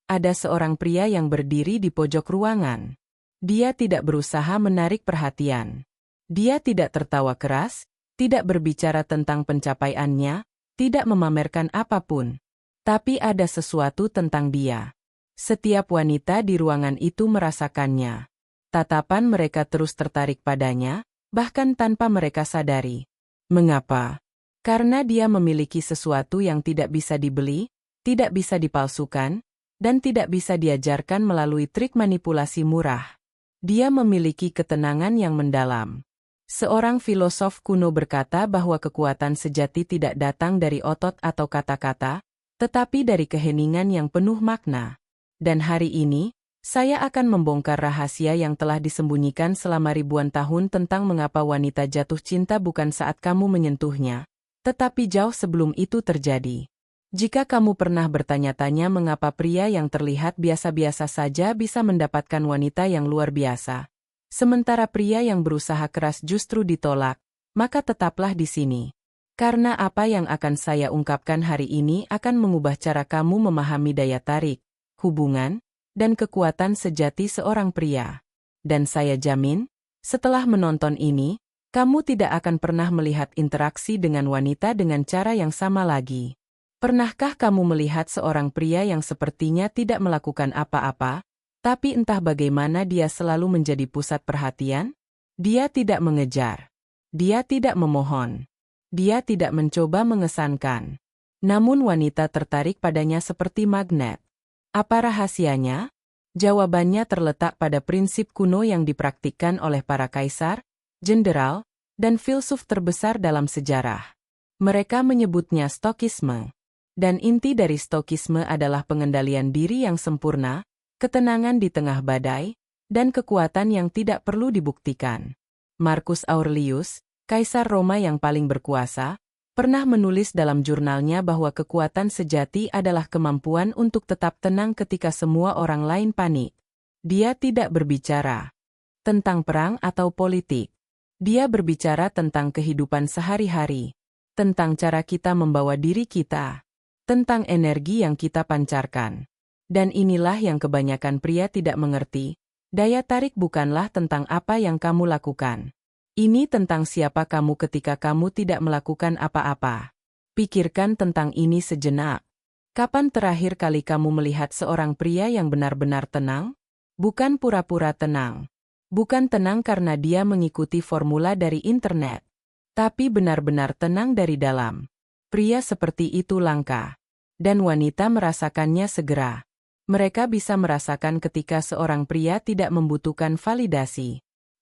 Ada seorang pria yang berdiri di pojok ruangan. Dia tidak berusaha menarik perhatian. Dia tidak tertawa keras, tidak berbicara tentang pencapaiannya, tidak memamerkan apapun. Tapi ada sesuatu tentang dia. Setiap wanita di ruangan itu merasakannya. Tatapan mereka terus tertarik padanya, bahkan tanpa mereka sadari. Mengapa? Karena dia memiliki sesuatu yang tidak bisa dibeli, tidak bisa dipalsukan, dan tidak bisa diajarkan melalui trik manipulasi murah. Dia memiliki ketenangan yang mendalam. Seorang filosof kuno berkata bahwa kekuatan sejati tidak datang dari otot atau kata-kata, tetapi dari keheningan yang penuh makna. Dan hari ini, saya akan membongkar rahasia yang telah disembunyikan selama ribuan tahun tentang mengapa wanita jatuh cinta bukan saat kamu menyentuhnya, tetapi jauh sebelum itu terjadi. Jika kamu pernah bertanya-tanya mengapa pria yang terlihat biasa-biasa saja bisa mendapatkan wanita yang luar biasa, sementara pria yang berusaha keras justru ditolak, maka tetaplah di sini. Karena apa yang akan saya ungkapkan hari ini akan mengubah cara kamu memahami daya tarik, hubungan, dan kekuatan sejati seorang pria. Dan saya jamin, setelah menonton ini, kamu tidak akan pernah melihat interaksi dengan wanita dengan cara yang sama lagi. Pernahkah kamu melihat seorang pria yang sepertinya tidak melakukan apa-apa, tapi entah bagaimana dia selalu menjadi pusat perhatian? Dia tidak mengejar. Dia tidak memohon. Dia tidak mencoba mengesankan. Namun wanita tertarik padanya seperti magnet. Apa rahasianya? Jawabannya terletak pada prinsip kuno yang dipraktikkan oleh para kaisar, jenderal, dan filsuf terbesar dalam sejarah. Mereka menyebutnya stokisme. Dan inti dari stokisme adalah pengendalian diri yang sempurna, ketenangan di tengah badai, dan kekuatan yang tidak perlu dibuktikan. Marcus Aurelius, Kaisar Roma yang paling berkuasa, pernah menulis dalam jurnalnya bahwa kekuatan sejati adalah kemampuan untuk tetap tenang ketika semua orang lain panik. Dia tidak berbicara tentang perang atau politik. Dia berbicara tentang kehidupan sehari-hari, tentang cara kita membawa diri kita, tentang energi yang kita pancarkan. Dan inilah yang kebanyakan pria tidak mengerti. Daya tarik bukanlah tentang apa yang kamu lakukan. Ini tentang siapa kamu ketika kamu tidak melakukan apa-apa. Pikirkan tentang ini sejenak. Kapan terakhir kali kamu melihat seorang pria yang benar-benar tenang? Bukan pura-pura tenang. Bukan tenang karena dia mengikuti formula dari internet. Tapi benar-benar tenang dari dalam. Pria seperti itu langka. Dan wanita merasakannya segera. Mereka bisa merasakan ketika seorang pria tidak membutuhkan validasi.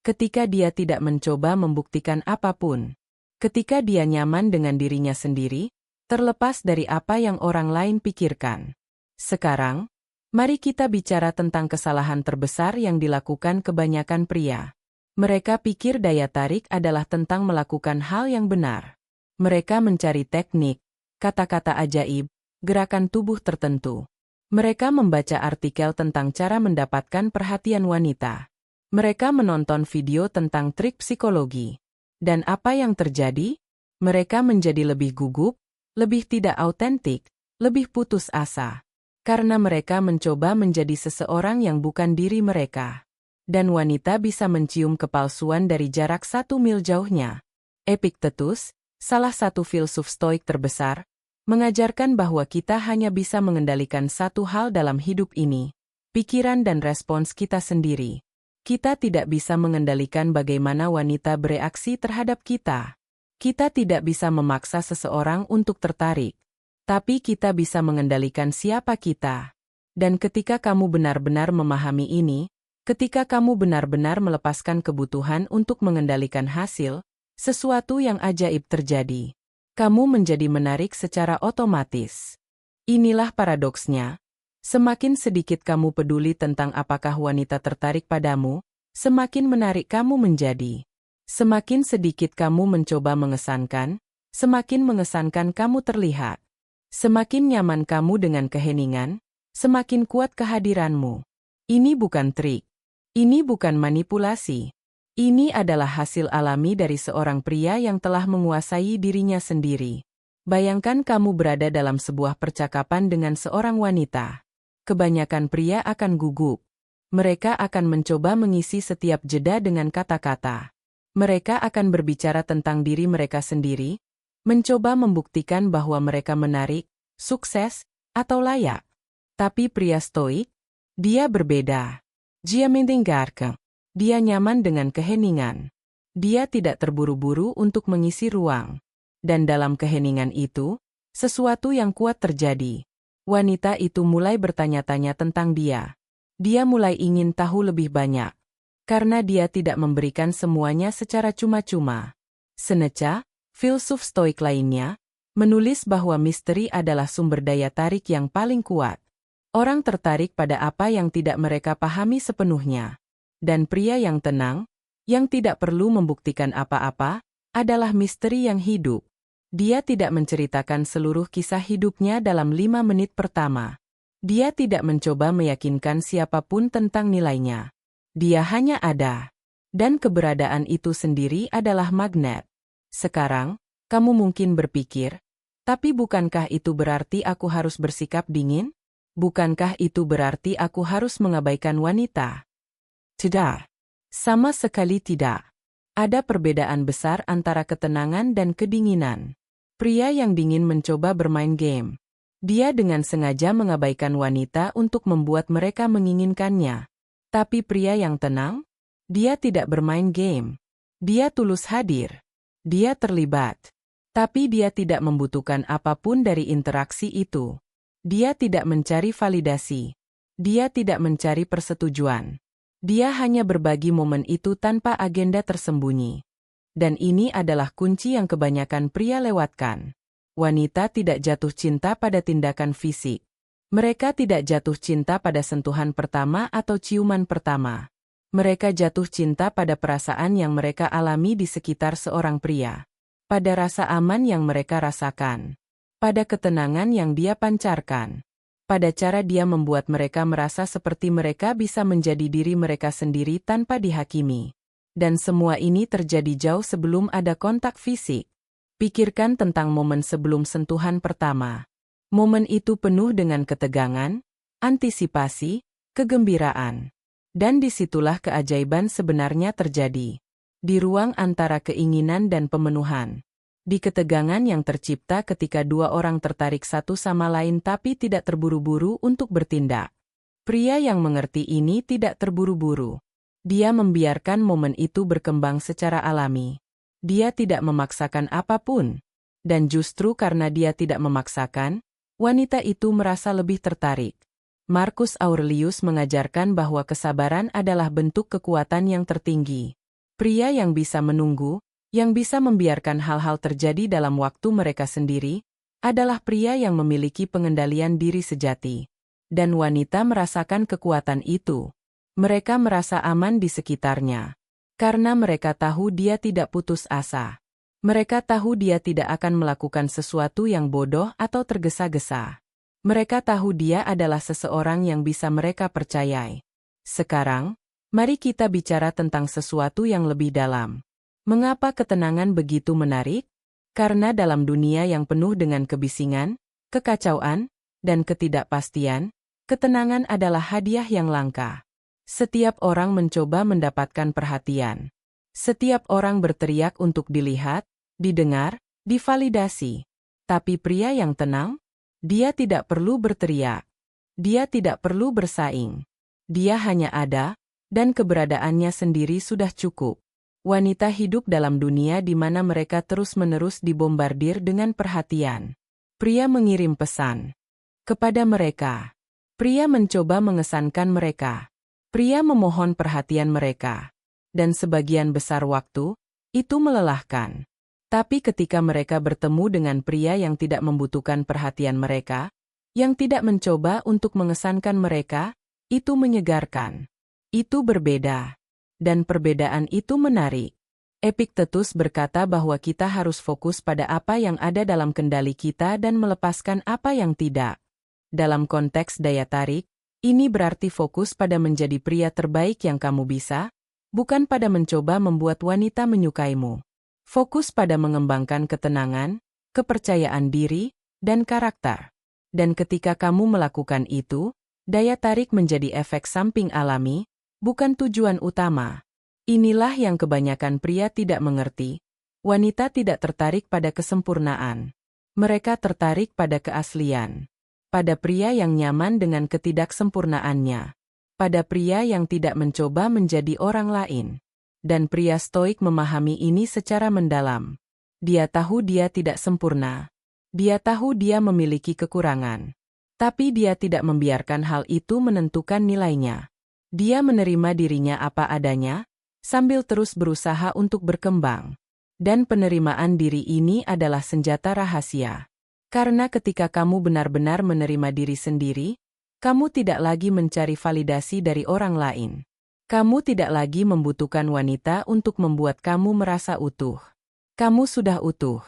Ketika dia tidak mencoba membuktikan apapun. Ketika dia nyaman dengan dirinya sendiri, terlepas dari apa yang orang lain pikirkan. Sekarang, mari kita bicara tentang kesalahan terbesar yang dilakukan kebanyakan pria. Mereka pikir daya tarik adalah tentang melakukan hal yang benar. Mereka mencari teknik, kata-kata ajaib, gerakan tubuh tertentu. Mereka membaca artikel tentang cara mendapatkan perhatian wanita. Mereka menonton video tentang trik psikologi. Dan apa yang terjadi? Mereka menjadi lebih gugup, lebih tidak autentik, lebih putus asa. Karena mereka mencoba menjadi seseorang yang bukan diri mereka. Dan wanita bisa mencium kepalsuan dari jarak 1 mil jauhnya. Epictetus, salah satu filsuf stoik terbesar, mengajarkan bahwa kita hanya bisa mengendalikan satu hal dalam hidup ini, pikiran dan respons kita sendiri. Kita tidak bisa mengendalikan bagaimana wanita bereaksi terhadap kita. Kita tidak bisa memaksa seseorang untuk tertarik. Tapi kita bisa mengendalikan siapa kita. Dan ketika kamu benar-benar memahami ini, ketika kamu benar-benar melepaskan kebutuhan untuk mengendalikan hasil, sesuatu yang ajaib terjadi. Kamu menjadi menarik secara otomatis. Inilah paradoksnya. Semakin sedikit kamu peduli tentang apakah wanita tertarik padamu, semakin menarik kamu menjadi. Semakin sedikit kamu mencoba mengesankan, semakin mengesankan kamu terlihat. Semakin nyaman kamu dengan keheningan, semakin kuat kehadiranmu. Ini bukan trik. Ini bukan manipulasi. Ini adalah hasil alami dari seorang pria yang telah menguasai dirinya sendiri. Bayangkan kamu berada dalam sebuah percakapan dengan seorang wanita. kebanyakan pria akan gugup. Mereka akan mencoba mengisi setiap jeda dengan kata-kata. Mereka akan berbicara tentang diri mereka sendiri, mencoba membuktikan bahwa mereka menarik, sukses, atau layak. Tapi pria stoik, dia berbeda. Dia mendengarkan. Dia nyaman dengan keheningan. Dia tidak terburu-buru untuk mengisi ruang. Dan dalam keheningan itu, sesuatu yang kuat terjadi. Wanita itu mulai bertanya-tanya tentang dia. Dia mulai ingin tahu lebih banyak. Karena dia tidak memberikan semuanya secara cuma-cuma. Seneca, filsuf stoik lainnya, menulis bahwa misteri adalah sumber daya tarik yang paling kuat. Orang tertarik pada apa yang tidak mereka pahami sepenuhnya. Dan pria yang tenang, yang tidak perlu membuktikan apa-apa, adalah misteri yang hidup. Dia tidak menceritakan seluruh kisah hidupnya dalam 5 menit pertama. Dia tidak mencoba meyakinkan siapapun tentang nilainya. Dia hanya ada. Dan keberadaan itu sendiri adalah magnet. Sekarang, kamu mungkin berpikir, tapi bukankah itu berarti aku harus bersikap dingin? Bukankah itu berarti aku harus mengabaikan wanita? Tidak. Sama sekali tidak. Ada perbedaan besar antara ketenangan dan kedinginan. Pria yang dingin mencoba bermain game. Dia dengan sengaja mengabaikan wanita untuk membuat mereka menginginkannya. Tapi pria yang tenang, dia tidak bermain game. Dia tulus hadir. Dia terlibat. Tapi dia tidak membutuhkan apapun dari interaksi itu. Dia tidak mencari validasi. Dia tidak mencari persetujuan. Dia hanya berbagi momen itu tanpa agenda tersembunyi. Dan ini adalah kunci yang kebanyakan pria lewatkan. Wanita tidak jatuh cinta pada tindakan fisik. Mereka tidak jatuh cinta pada sentuhan pertama atau ciuman pertama. Mereka jatuh cinta pada perasaan yang mereka alami di sekitar seorang pria. Pada rasa aman yang mereka rasakan. Pada ketenangan yang dia pancarkan. Pada cara dia membuat mereka merasa seperti mereka bisa menjadi diri mereka sendiri tanpa dihakimi. Dan semua ini terjadi jauh sebelum ada kontak fisik. Pikirkan tentang momen sebelum sentuhan pertama. Momen itu penuh dengan ketegangan, antisipasi, kegembiraan. Dan disitulah keajaiban sebenarnya terjadi. Di ruang antara keinginan dan pemenuhan. Di ketegangan yang tercipta ketika dua orang tertarik satu sama lain tapi tidak terburu-buru untuk bertindak. Pria yang mengerti ini tidak terburu-buru. Dia membiarkan momen itu berkembang secara alami. Dia tidak memaksakan apapun. Dan justru karena dia tidak memaksakan, wanita itu merasa lebih tertarik. Marcus Aurelius mengajarkan bahwa kesabaran adalah bentuk kekuatan yang tertinggi. Pria yang bisa menunggu, yang bisa membiarkan hal-hal terjadi dalam waktu mereka sendiri, adalah pria yang memiliki pengendalian diri sejati. Dan wanita merasakan kekuatan itu. Mereka merasa aman di sekitarnya. Karena mereka tahu dia tidak putus asa. Mereka tahu dia tidak akan melakukan sesuatu yang bodoh atau tergesa-gesa. Mereka tahu dia adalah seseorang yang bisa mereka percayai. Sekarang, mari kita bicara tentang sesuatu yang lebih dalam. Mengapa ketenangan begitu menarik? Karena dalam dunia yang penuh dengan kebisingan, kekacauan, dan ketidakpastian, ketenangan adalah hadiah yang langka. Setiap orang mencoba mendapatkan perhatian. Setiap orang berteriak untuk dilihat, didengar, divalidasi. Tapi pria yang tenang, dia tidak perlu berteriak. Dia tidak perlu bersaing. Dia hanya ada, dan keberadaannya sendiri sudah cukup. Wanita hidup dalam dunia di mana mereka terus-menerus dibombardir dengan perhatian. Pria mengirim pesan kepada mereka. Pria mencoba mengesankan mereka. Pria memohon perhatian mereka. Dan sebagian besar waktu, itu melelahkan. Tapi ketika mereka bertemu dengan pria yang tidak membutuhkan perhatian mereka, yang tidak mencoba untuk mengesankan mereka, itu menyegarkan. Itu berbeda. Dan perbedaan itu menarik. Epictetus berkata bahwa kita harus fokus pada apa yang ada dalam kendali kita dan melepaskan apa yang tidak. Dalam konteks daya tarik, ini berarti fokus pada menjadi pria terbaik yang kamu bisa, bukan pada mencoba membuat wanita menyukaimu. Fokus pada mengembangkan ketenangan, kepercayaan diri, dan karakter. Dan ketika kamu melakukan itu, Daya tarik menjadi efek samping alami, bukan tujuan utama. Inilah yang kebanyakan pria tidak mengerti. Wanita tidak tertarik pada kesempurnaan. Mereka tertarik pada keaslian. Pada pria yang nyaman dengan ketidaksempurnaannya. Pada pria yang tidak mencoba menjadi orang lain. Dan pria stoik memahami ini secara mendalam. Dia tahu dia tidak sempurna. Dia tahu dia memiliki kekurangan. Tapi dia tidak membiarkan hal itu menentukan nilainya. Dia menerima dirinya apa adanya, sambil terus berusaha untuk berkembang. Dan penerimaan diri ini adalah senjata rahasia. Karena ketika kamu benar-benar menerima diri sendiri, kamu tidak lagi mencari validasi dari orang lain. Kamu tidak lagi membutuhkan wanita untuk membuat kamu merasa utuh. Kamu sudah utuh.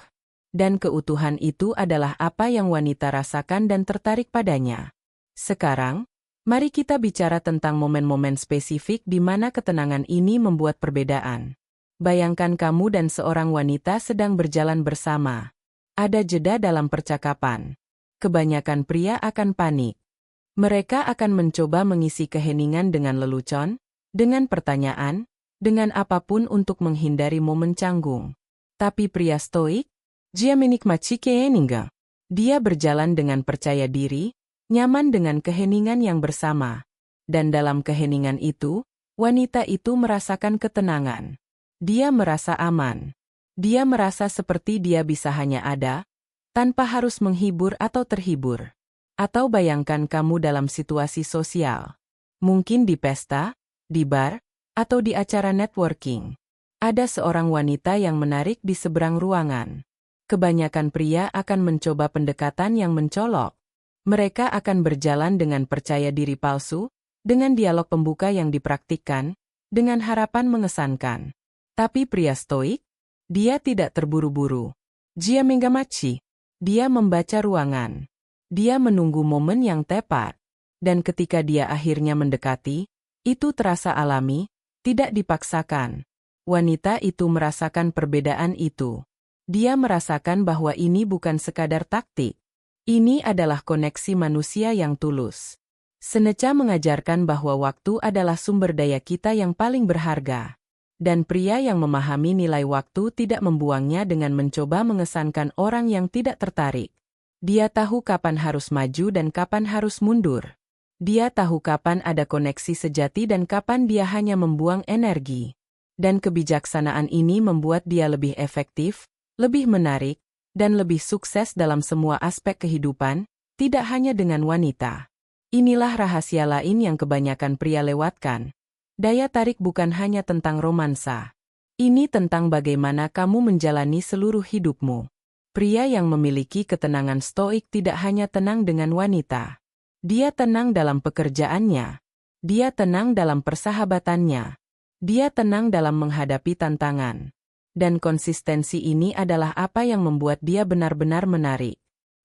Dan keutuhan itu adalah apa yang wanita rasakan dan tertarik padanya. Sekarang, mari kita bicara tentang momen-momen spesifik di mana ketenangan ini membuat perbedaan. Bayangkan kamu dan seorang wanita sedang berjalan bersama. Ada jeda dalam percakapan. Kebanyakan pria akan panik. Mereka akan mencoba mengisi keheningan dengan lelucon, dengan pertanyaan, dengan apapun untuk menghindari momen canggung. Tapi pria stoik, dia menikmati keheningan. Dia berjalan dengan percaya diri, nyaman dengan keheningan yang bersama. Dan dalam keheningan itu, wanita itu merasakan ketenangan. Dia merasa aman. Dia merasa seperti dia bisa hanya ada, tanpa harus menghibur atau terhibur. Atau bayangkan kamu dalam situasi sosial. Mungkin di pesta, di bar, atau di acara networking. Ada seorang wanita yang menarik di seberang ruangan. Kebanyakan pria akan mencoba pendekatan yang mencolok. Mereka akan berjalan dengan percaya diri palsu, dengan dialog pembuka yang dipraktikkan, dengan harapan mengesankan. Tapi pria stoik, dia tidak terburu-buru. Dia mengamati. Dia membaca ruangan. Dia menunggu momen yang tepat. Dan ketika dia akhirnya mendekati, itu terasa alami, tidak dipaksakan. Wanita itu merasakan perbedaan itu. Dia merasakan bahwa ini bukan sekadar taktik. Ini adalah koneksi manusia yang tulus. Seneca mengajarkan bahwa waktu adalah sumber daya kita yang paling berharga. Dan pria yang memahami nilai waktu tidak membuangnya dengan mencoba mengesankan orang yang tidak tertarik. Dia tahu kapan harus maju dan kapan harus mundur. Dia tahu kapan ada koneksi sejati dan kapan dia hanya membuang energi. Dan kebijaksanaan ini membuat dia lebih efektif, lebih menarik, dan lebih sukses dalam semua aspek kehidupan, tidak hanya dengan wanita. Inilah rahasia lain yang kebanyakan pria lewatkan. Daya tarik bukan hanya tentang romansa. Ini tentang bagaimana kamu menjalani seluruh hidupmu. Pria yang memiliki ketenangan stoik tidak hanya tenang dengan wanita. Dia tenang dalam pekerjaannya. Dia tenang dalam persahabatannya. Dia tenang dalam menghadapi tantangan. Dan konsistensi ini adalah apa yang membuat dia benar-benar menarik.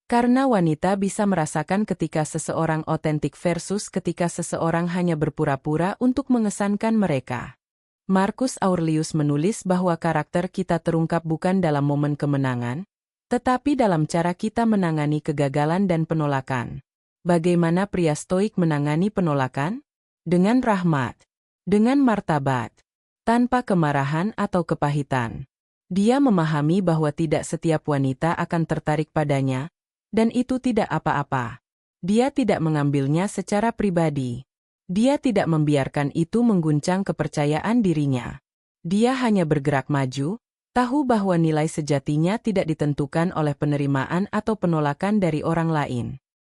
Karena wanita bisa merasakan ketika seseorang otentik versus ketika seseorang hanya berpura-pura untuk mengesankan mereka. Marcus Aurelius menulis bahwa karakter kita terungkap bukan dalam momen kemenangan, tetapi dalam cara kita menangani kegagalan dan penolakan. Bagaimana pria stoik menangani penolakan? Dengan rahmat. Dengan martabat. Tanpa kemarahan atau kepahitan. Dia memahami bahwa tidak setiap wanita akan tertarik padanya, dan itu tidak apa-apa. Dia tidak mengambilnya secara pribadi. Dia tidak membiarkan itu mengguncang kepercayaan dirinya. Dia hanya bergerak maju, tahu bahwa nilai sejatinya tidak ditentukan oleh penerimaan atau penolakan dari orang lain.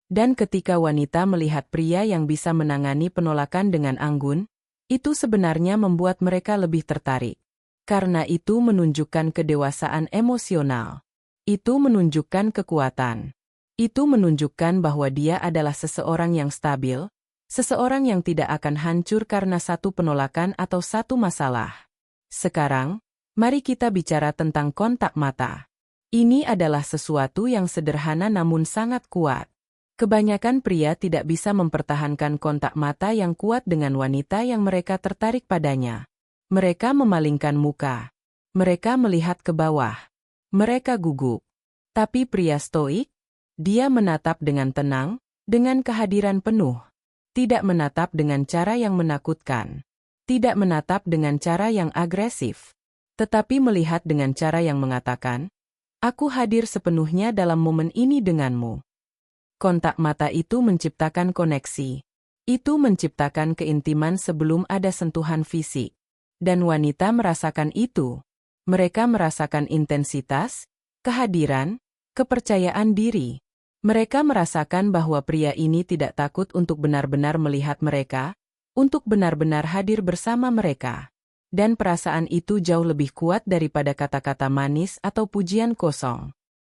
Dan ketika wanita melihat pria yang bisa menangani penolakan dengan anggun, itu sebenarnya membuat mereka lebih tertarik. Karena itu menunjukkan kedewasaan emosional. Itu menunjukkan kekuatan. Itu menunjukkan bahwa dia adalah seseorang yang stabil, seseorang yang tidak akan hancur karena satu penolakan atau satu masalah. Sekarang, mari kita bicara tentang kontak mata. Ini adalah sesuatu yang sederhana namun sangat kuat. Kebanyakan pria tidak bisa mempertahankan kontak mata yang kuat dengan wanita yang mereka tertarik padanya. Mereka memalingkan muka. Mereka melihat ke bawah. Mereka gugup. Tapi pria stoik, dia menatap dengan tenang, dengan kehadiran penuh. Tidak menatap dengan cara yang menakutkan. Tidak menatap dengan cara yang agresif. Tetapi melihat dengan cara yang mengatakan, "Aku hadir sepenuhnya dalam momen ini denganmu." Kontak mata itu menciptakan koneksi. Itu menciptakan keintiman sebelum ada sentuhan fisik. Dan wanita merasakan itu. Mereka merasakan intensitas, kehadiran, kepercayaan diri. Mereka merasakan bahwa pria ini tidak takut untuk benar-benar melihat mereka, untuk benar-benar hadir bersama mereka. Dan perasaan itu jauh lebih kuat daripada kata-kata manis atau pujian kosong.